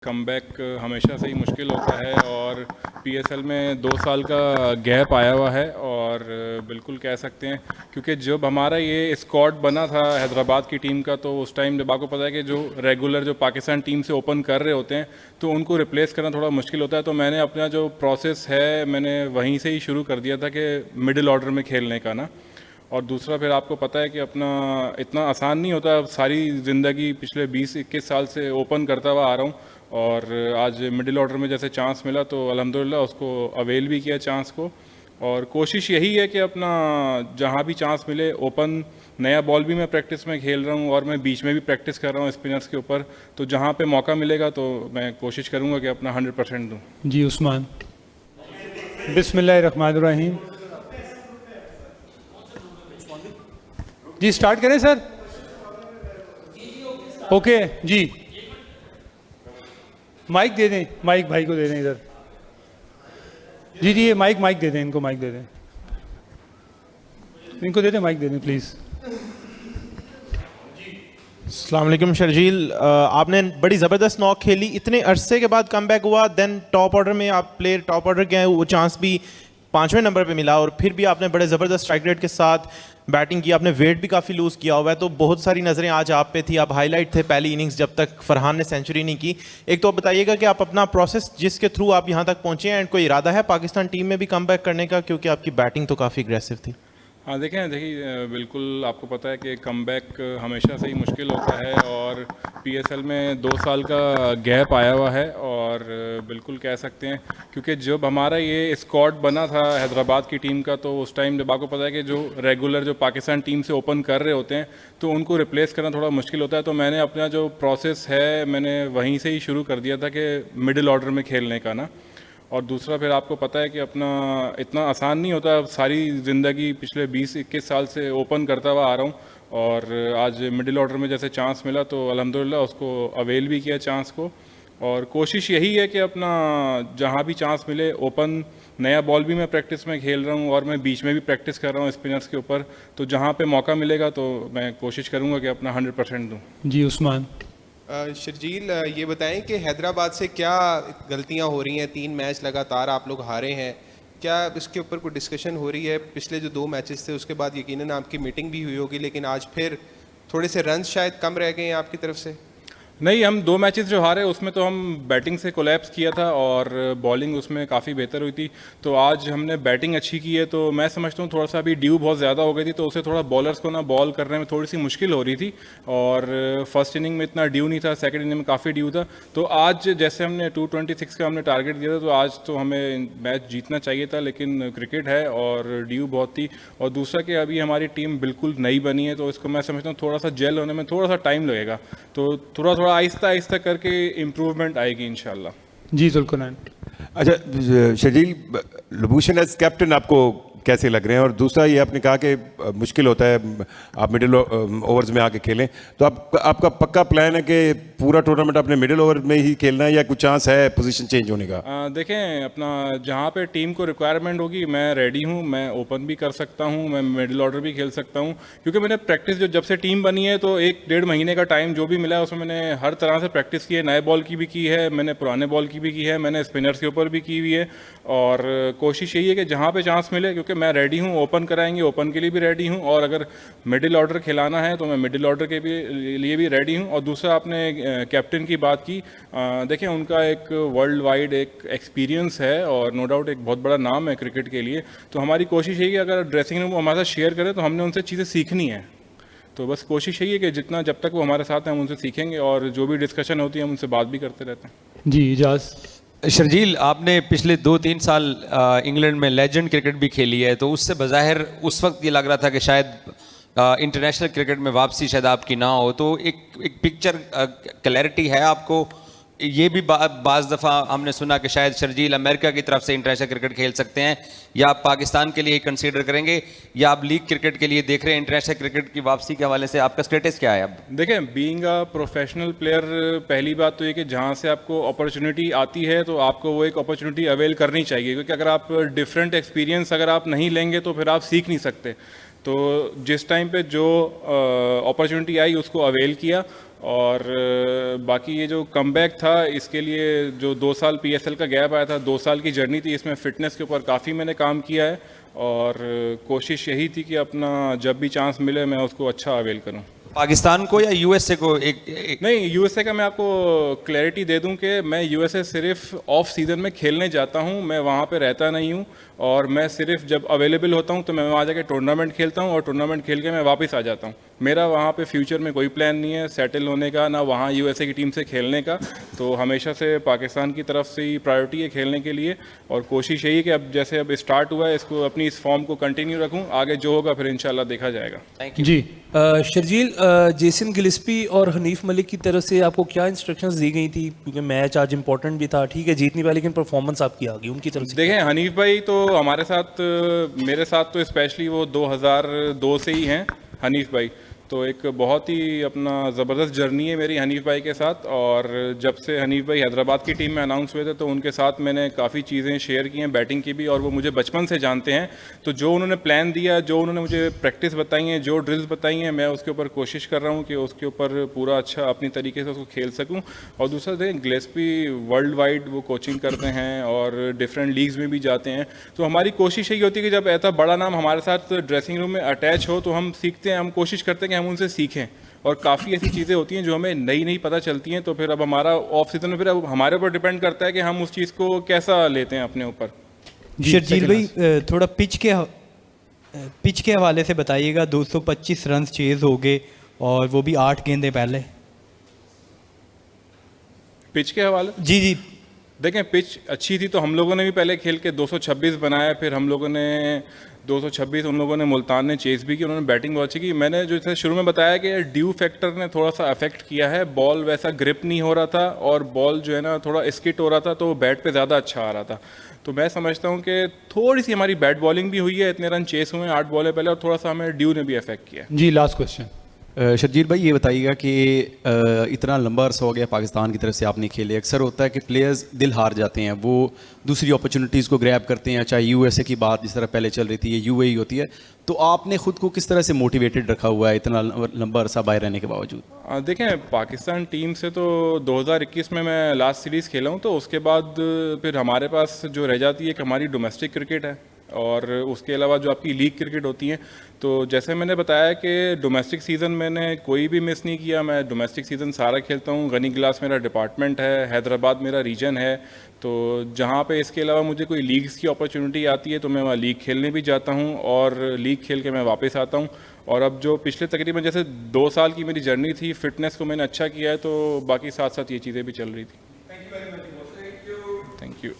Comeback हमेशा से ही मुश्किल होता है और पीएसएल में 2 साल का गैप आया हुआ है और बिल्कुल कह सकते हैं क्योंकि जब हमारा ये स्क्वाड बना था हैदराबाद की टीम का, तो उस टाइम जब आपको पता है कि जो रेगुलर जो पाकिस्तान टीम से ओपन कर रहे होते हैं तो उनको रिप्लेस करना थोड़ा मुश्किल होता है। तो मैंने अपना जो प्रोसेस है मैंने वहीं से ही शुरू कर दिया था कि मिडिल ऑर्डर में खेलने का ना। और दूसरा फिर आपको पता है कि अपना इतना आसान नहीं होता, सारी ज़िंदगी पिछले 20-21 साल से ओपन करता हुआ आ रहा हूँ और आज मिडिल ऑर्डर में जैसे चांस मिला तो अल्हम्दुलिल्लाह उसको अवेल भी किया चांस को। और कोशिश यही है कि अपना जहाँ भी चांस मिले ओपन, नया बॉल भी मैं प्रैक्टिस में खेल रहा हूँ और मैं बीच में भी प्रैक्टिस कर रहा हूँ स्पिनर्स के ऊपर, तो जहाँ पे मौका मिलेगा तो मैं कोशिश करूँगा कि अपना 100% दूँ। जी उस्मान। बिस्मिल्लाहिर्रहमानिर्रहीम। जी स्टार्ट करें सर। ओके जी, माइक दे दें, माइक भाई को दे दें इधर। जी ये माइक दे दें, इनको माइक दे दें, इनको दे दें, माइक दे दें प्लीज़। अस्सलाम वालेकुम शर्जील, आपने बड़ी ज़बरदस्त नॉक खेली, इतने अरसे के बाद कमबैक हुआ, देन टॉप ऑर्डर में आप प्लेयर टॉप ऑर्डर के हैं, वो चांस भी 5वें नंबर पे मिला और फिर भी आपने बड़े ज़बरदस्त स्ट्राइक रेट के साथ बैटिंग की। आपने वेट भी काफ़ी लूज़ किया हुआ है, तो बहुत सारी नज़रें आज आप पे थी, आप हाईलाइट थे पहली इनिंग्स जब तक फरहान ने सेंचुरी नहीं की। एक तो आप बताइएगा कि आप अपना प्रोसेस जिसके थ्रू आप यहाँ तक पहुँचे हैं, एंड कोई इरादा है पाकिस्तान टीम में भी कमबैक करने का, क्योंकि आपकी बैटिंग तो काफ़ी अग्रेसिव थी। हाँ देखिए बिल्कुल आपको पता है कि कमबैक हमेशा से ही मुश्किल होता है और पीएसएल में 2 साल का गैप आया हुआ है और बिल्कुल कह सकते हैं क्योंकि जब हमारा ये स्क्वाड बना था हैदराबाद की टीम का, तो उस टाइम जब आपको पता है कि जो रेगुलर जो पाकिस्तान टीम से ओपन कर रहे होते हैं तो उनको रिप्लेस करना थोड़ा मुश्किल होता है। तो मैंने अपना जो प्रोसेस है मैंने वहीं से ही शुरू कर दिया था कि मिडिल ऑर्डर में खेलने का ना। और दूसरा फिर आपको पता है कि अपना इतना आसान नहीं होता, सारी ज़िंदगी पिछले 20-21 साल से ओपन करता हुआ आ रहा हूँ और आज मिडिल ऑर्डर में जैसे चांस मिला तो अल्हम्दुलिल्लाह उसको अवेल भी किया चांस को। और कोशिश यही है कि अपना जहाँ भी चांस मिले ओपन, नया बॉल भी मैं प्रैक्टिस में खेल रहा हूँ और मैं बीच में भी प्रैक्टिस कर रहा हूँ स्पिनर्स के ऊपर, तो जहाँ पे मौका मिलेगा तो मैं कोशिश करूँगा कि अपना 100% दूँ। जी उस्मान। शर्जील, ये बताएं कि हैदराबाद से क्या गलतियां हो रही हैं? 3 मैच लगातार आप लोग हारे हैं, क्या इसके ऊपर कोई डिस्कशन हो रही है? पिछले जो 2 मैचेस थे उसके बाद यकीनन आपकी मीटिंग भी हुई होगी, लेकिन आज फिर थोड़े से रन शायद कम रह गए हैं आपकी तरफ से। नहीं, हम 2 मैचेस जो हारे उसमें तो हम बैटिंग से कोलैप्स किया था और बॉलिंग उसमें काफ़ी बेहतर हुई थी। तो आज हमने बैटिंग अच्छी की है, तो मैं समझता हूँ थोड़ा सा अभी ड्यू बहुत ज़्यादा हो गई थी, तो उसे थोड़ा बॉलर्स को ना बॉल करने में थोड़ी सी मुश्किल हो रही थी और फर्स्ट इनिंग में इतना ड्यू नहीं था, सेकंड इनिंग में काफ़ी ड्यू था। तो आज जैसे हमने 226 का हमने टारगेट दिया था, तो आज तो हमें मैच जीतना चाहिए था, लेकिन क्रिकेट है और ड्यू बहुत थी। और दूसरा कि अभी हमारी टीम बिल्कुल नई बनी है, तो इसको मैं समझता हूँ थोड़ा सा जेल होने में थोड़ा सा टाइम लगेगा, तो थोड़ा थोड़ा आहिस्ता आहिस्ता करके इम्प्रूवमेंट आएगी इंशाल्लाह। जी जुल्कुनैन। अच्छा शर्जील, लबूशन एज कैप्टन आपको कैसे लग रहे हैं? और दूसरा ये आपने कहा कि मुश्किल होता है आप मिडिल ओवर्स में आके खेलें, तो आपका पक्का प्लान है कि पूरा टूर्नामेंट आपने मिडिल ओवर में ही खेलना है या कुछ चांस है पोजीशन चेंज होने का? देखें, अपना जहाँ पे टीम को रिक्वायरमेंट होगी मैं रेडी हूँ, मैं ओपन भी कर सकता हूँ, मैं मिडिल ऑर्डर भी खेल सकता हूँ, क्योंकि मैंने प्रैक्टिस जो जब से टीम बनी है तो 1-1.5 महीने का टाइम जो भी मिला है उसमें मैंने हर तरह से प्रैक्टिस की है। नए बॉल की भी की है, मैंने पुराने बॉल की भी की है, मैंने स्पिनर्स के ऊपर भी की हुई है और कोशिश यही है कि जहाँ पे चांस मिले, क्योंकि मैं रेडी हूँ, ओपन कराएंगे ओपन के लिए भी रेडी हूँ और अगर मिडिल ऑर्डर खिलाना है तो मैं मिडिल ऑर्डर के लिए भी रेडी हूँ। और दूसरा आपने कैप्टन की बात की, देखें उनका एक वर्ल्ड वाइड एक एक्सपीरियंस है और नो डाउट एक बहुत बड़ा नाम है क्रिकेट के लिए, तो हमारी कोशिश यही है कि अगर ड्रेसिंग रूम हमारे साथ शेयर करें तो हमने उनसे चीज़ें सीखनी है। तो बस कोशिश यही है कि जितना जब तक वो हमारे साथ हैं हम उनसे सीखेंगे और जो भी डिस्कशन होती है हम उनसे बात भी करते रहते हैं। जी इजाज़। शर्जील, आपने पिछले 2-3 साल इंग्लैंड में लेजेंड क्रिकेट भी खेली है, तो उससे बज़ाहिर उस वक्त ये लग रहा था कि शायद इंटरनेशनल क्रिकेट में वापसी शायद आपकी ना हो, तो एक पिक्चर क्लैरिटी है आपको? ये भी बाज़ दफ़ा हमने सुना कि शायद शर्जील अमेरिका की तरफ से इंटरनेशनल क्रिकेट खेल सकते हैं, या आप पाकिस्तान के लिए कंसीडर करेंगे, या आप लीग क्रिकेट के लिए देख रहे हैं? इंटरनेशनल क्रिकेट की वापसी के हवाले से आपका स्टेटस क्या है अब? देखें, बीइंग अ प्रोफेशनल प्लेयर, पहली बात तो ये कि जहाँ से आपको अपॉर्चुनिटी आती है तो आपको वो एक अपॉर्चुनिटी अवेल करनी चाहिए, क्योंकि अगर आप डिफरेंट एक्सपीरियंस अगर आप नहीं लेंगे तो फिर आप सीख नहीं सकते। तो जिस टाइम पे जो अपॉर्चुनिटी आई उसको अवेल किया और बाकी ये जो कमबैक था इसके लिए जो 2 साल PSL का गैप आया था, 2 साल की जर्नी थी, इसमें फ़िटनेस के ऊपर काफ़ी मैंने काम किया है और कोशिश यही थी कि अपना जब भी चांस मिले मैं उसको अच्छा अवेल करूं। पाकिस्तान को या यूएसए को एक नहीं, यूएसए का मैं आपको क्लैरिटी दे दूं कि मैं यूएसए सिर्फ ऑफ सीज़न में खेलने जाता हूं, मैं वहां पे रहता नहीं हूं और मैं सिर्फ जब अवेलेबल होता हूं तो मैं वहां जाके टूर्नामेंट खेलता हूं और टूर्नामेंट खेल के मैं वापस आ जाता हूं। मेरा वहां पे फ्यूचर में कोई प्लान नहीं है सेटल होने का, ना वहां यूएसए की टीम से खेलने का। तो हमेशा से पाकिस्तान की तरफ से ही प्रायोरिटी है खेलने के लिए और कोशिश यही है कि अब जैसे अब स्टार्ट हुआ है इसको अपनी इस फॉर्म को कंटिन्यू रखूँ, आगे जो होगा फिर इंशाल्लाह देखा जाएगा। जी शर्जील, जेसन गिलिस्पी और हनीफ मलिक की तरफ से आपको क्या इंस्ट्रक्शंस दी गई थी? क्योंकि मैच आज इंपॉर्टेंट भी था, ठीक है जीत नहीं पाया, लेकिन परफॉर्मेंस आपकी आ गई उनकी तरफ से। देखें, हनीफ भाई तो हमारे साथ, मेरे साथ तो स्पेशली वो 2002 से ही हैं हनीफ भाई, तो एक बहुत ही अपना ज़बरदस्त जर्नी है मेरी हनीफ भाई के साथ। और जब से हनीफ भाई हैदराबाद की टीम में अनाउंस हुए थे तो उनके साथ मैंने काफ़ी चीज़ें शेयर की हैं, बैटिंग की भी, और वो मुझे बचपन से जानते हैं। तो जो उन्होंने प्लान दिया, जो उन्होंने मुझे प्रैक्टिस बताई है, जो ड्रिल्स बताई हैं, मैं उसके ऊपर कोशिश कर रहा हूँ कि उसके ऊपर पूरा अच्छा अपनी तरीके से उसको खेल सकूँ। और दूसरा देखें, गिलेस्पी वर्ल्ड वाइड वो कोचिंग करते हैं और डिफरेंट लीग्स में भी जाते हैं। तो हमारी कोशिश यही होती है कि जब ऐसा बड़ा नाम हमारे साथ ड्रेसिंग रूम में अटैच हो तो हम सीखते हैं, हम कोशिश करते हैं कि हम उनसे सीखें। और काफ़ी ऐसी चीज़ें होती हैं जो हमें नई पता चलती हैं, तो फिर अब हमारा ऑफ सीजन में फिर अब हमारे ऊपर डिपेंड करता है कि हम उस चीज़ को कैसा लेते हैं अपने ऊपर। शर्जील भाई, थोड़ा पिच के हवाले से बताइएगा। 225 रन चेज हो गए और वो भी 8 गेंदें पहले। पिच के हवाले जी देखें, पिच अच्छी थी तो हम लोगों ने भी पहले खेल के 226 बनाया, फिर हम लोगों ने 226 उन लोगों ने मुल्तान ने चेस भी की, उन्होंने बैटिंग बहुत अच्छी की। मैंने जो जैसे शुरू में बताया कि ड्यू फैक्टर ने थोड़ा सा अफेक्ट किया है, बॉल वैसा ग्रिप नहीं हो रहा था और बॉल जो है ना थोड़ा स्किट हो रहा था, तो बैट पे ज़्यादा अच्छा आ रहा था। तो मैं समझता हूँ कि थोड़ी सी हमारी बैट बॉलिंग भी हुई है, इतने रन चेस हुए हैं 8 बॉलें पहले, और थोड़ा सा हमें ड्यू ने भी अफेक्ट किया। जी लास्ट क्वेश्चन। शर्जील भाई, ये बताइएगा कि इतना लंबा अरसा हो गया पाकिस्तान की तरफ से आपने खेले, अक्सर होता है कि प्लेयर्स दिल हार जाते हैं, वो दूसरी अपॉर्चुनिटीज़ को ग्रैब करते हैं, चाहे यूएसए की बात जिस तरह पहले चल रही थी, ये यूएई होती है, तो आपने खुद को किस तरह से मोटिवेटेड रखा हुआ है इतना लंबा अरसा बाहर रहने के बावजूद? देखें, पाकिस्तान टीम से तो 2021 में मैं लास्ट सीरीज़ खेला हूँ, तो उसके बाद फिर हमारे पास जो रह जाती है कि हमारी डोमेस्टिक क्रिकेट है और उसके अलावा जो आपकी लीग क्रिकेट होती है। तो जैसे मैंने बताया कि डोमेस्टिक सीज़न मैंने कोई भी मिस नहीं किया, मैं डोमेस्टिक सीज़न सारा खेलता हूँ। गनी गिलास मेरा डिपार्टमेंट है, हैदराबाद मेरा रीजन है, तो जहाँ पे इसके अलावा मुझे कोई लीग्स की अपॉर्चुनिटी आती है तो मैं वहाँ लीग खेलने भी जाता हूँ और लीग खेल के मैं वापस आता हूँ। और अब जो पिछले तकरीबन जैसे 2 साल की मेरी जर्नी थी, फिटनेस को मैंने अच्छा किया है, तो बाकी साथ साथ ये चीज़ें भी चल रही थी। Thank you.